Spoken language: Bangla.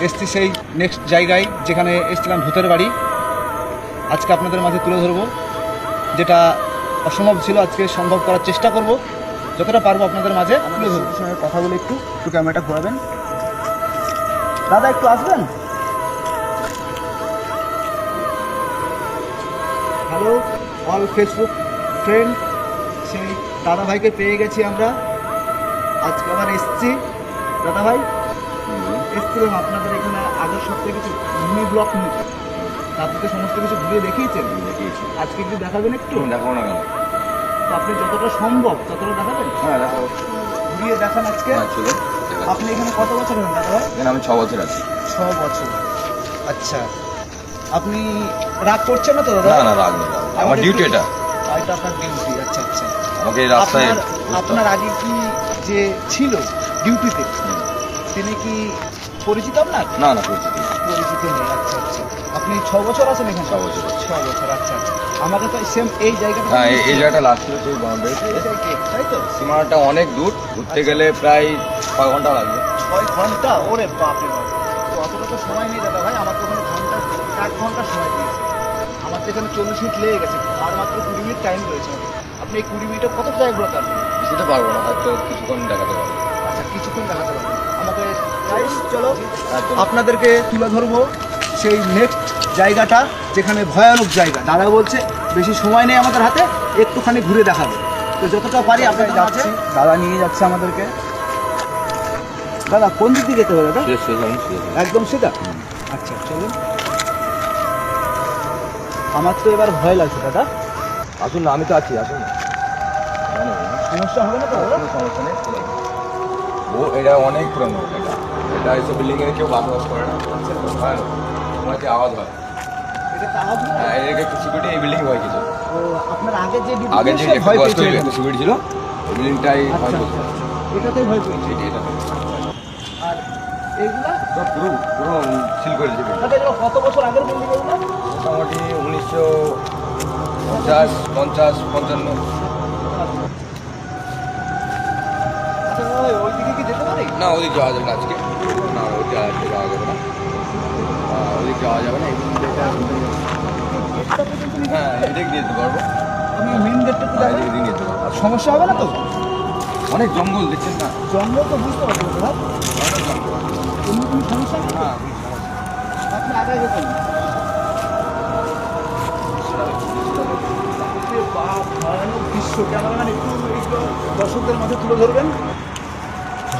এসছি সেই নেক্সট জায়গায় যেখানে এসেছিলাম ভূতের বাড়ি। আজকে আপনাদের মাঝে তুলে ধরবো, যেটা অসম্ভব ছিল আজকে সম্ভব করার চেষ্টা করব, যতটা পারবো আপনাদের মাঝে তুলে ধরবো। সঙ্গে কথা বলে একটু ক্যামেরাটা ঘোরাবেন। দাদা একটু আসবেন। হ্যালো অল ফেসবুক ফ্রেন্ড, সেই দাদা ভাইকে পেয়ে গেছি আমরা। আজকে আবার এসছি। দাদা ভাই, এসছিলাম আপনাদের এখানে আগের সপ্তাহে কিছু মিনি ব্লক নিতে, আপনাকে সমস্ত কিছু ঘুরে দেখিয়েছেন। দেখিয়েছি। আজকে একটু দেখাবেন? একটু দেখাবো না কেন? তো আপনি যতটা সম্ভব ততটা দেখাবেন। হ্যাঁ দেখাবো। ঘুরিয়ে দেখান আজকে। চলুন। আপনি এখানে কত বছর হলেন দাদা ভাই? এখানে আমি 6 বছর আছি। 6 বছর। আচ্ছা, আপনি রাগ করছেন না তো দাদা? না না, রাগ নেই। আমার ডিউটি এটা। এটা আপনার ডিউটি। আচ্ছা আচ্ছা। আমাকে এই রাস্তায় আপনার আগে কি যে ছিল ডিউটিতে, তিনি কি পরিচিত আপনার? না না, পরিচিত পরিচিত নেই। আচ্ছা আচ্ছা। আপনি 6 বছর আছেন এখানে? 6 বছর। 6 বছর। আচ্ছা আচ্ছা। আমাকে তো সেম এই জায়গাটা। হ্যাঁ, এই জায়গাটা লাস্ট ছিল সেই বাউন্ডারি। তাই তো? সীমানাটা অনেক দূর, ঘুরতে গেলে প্রায় 6 ঘন্টা লাগবে। 6 ঘন্টা? ওরে বাপরে বাপ! তো অতটা তো সময় নেই দাদা ভাই। আমার তো ওখানে 1 ঘন্টা সময় দিয়েছে। আমার তো এখানে 40 মিনিট লেগে গেছে, আর মাত্র 20 মিনিট টাইম রয়েছে। আপনি এই 20 মিনিটে কত জায়গা ঘোরাতে পারবেন? যেতে পারবো না, হয়তো কিছুক্ষণ দেখাতে পারবো। আচ্ছা, কিছুক্ষণ দেখাতে পারবেন আমাকে। চলো আপনাদেরকে তুলে ধরবো সেই নেক্সট জায়গাটা, যেখানে ভয়ানক জায়গা। দাদা বলছে বেশি সময় নেই আমাদের হাতে, একটুখানি ঘুরে দেখাবে। তো যতটা পারি আপনাদের যাচ্ছি। দাদা নিয়ে যাচ্ছে আমাদেরকে। দাদা কোন দিক দিয়ে যেতে হবে দাদা? একদম সিধা? আচ্ছা চলুন। আমার তো এবার ভয় লাগছে দাদা। আসুন না, আমি তো আছি, আসুন না। সমস্যা হবে না তো দাদা? কোনো সমস্যা নেই। এটা অনেক পুরনো। এটা এইসব বিল্ডিংয়ে কেউ বাস করে না। হয় না, তোমাকে আওয়াজ হয়। এটা তো আওয়াজ না? হ্যাঁ, এর একটু সিকিউরিটি এই বিল্ডিং হয় কিছু। ও, আপনার আগে যে আগে যে ভয় পেয়েছিল একটু সিকিউরিটি ছিল, ওই বিল্ডিংটাই আচ্ছা হয় আচ্ছা। এটাতেই ভয় পেয়েছি। এটা আর এইগুলা সব পুরো পুরো সিল করে দিয়েছে। দাদা এগুলো কত বছর আগের বিল্ডিং এগুলো? মোটামুটি 1950, 50, 55। আচ্ছা দাদা ভাই, ওই দিকে কি যেতে পারি? না, ওদিক যাওয়া যাবে না আজকে। না, ওদিকে যাওয়া যাবে না। ওদিক যাওয়া যাবে না। হ্যাঁ, এদিক দিয়ে যেতে পারবো। আমি মেন গেটটা তো এদিক দিয়ে যেতে পারবো। সমস্যা হবে না তো? অনেক জঙ্গল দেখছেন না? জঙ্গল তো বুঝতে পারছি দাদা। অনেক জঙ্গল। এমনি কোনো সমস্যা নেই? হ্যাঁ, আপনি আগে যেতেন। বাপ, ভয়ানক দৃশ্য। ক্যামেরাম্যান একটু দর্শকদের মাঝে তুলে ধরবেন।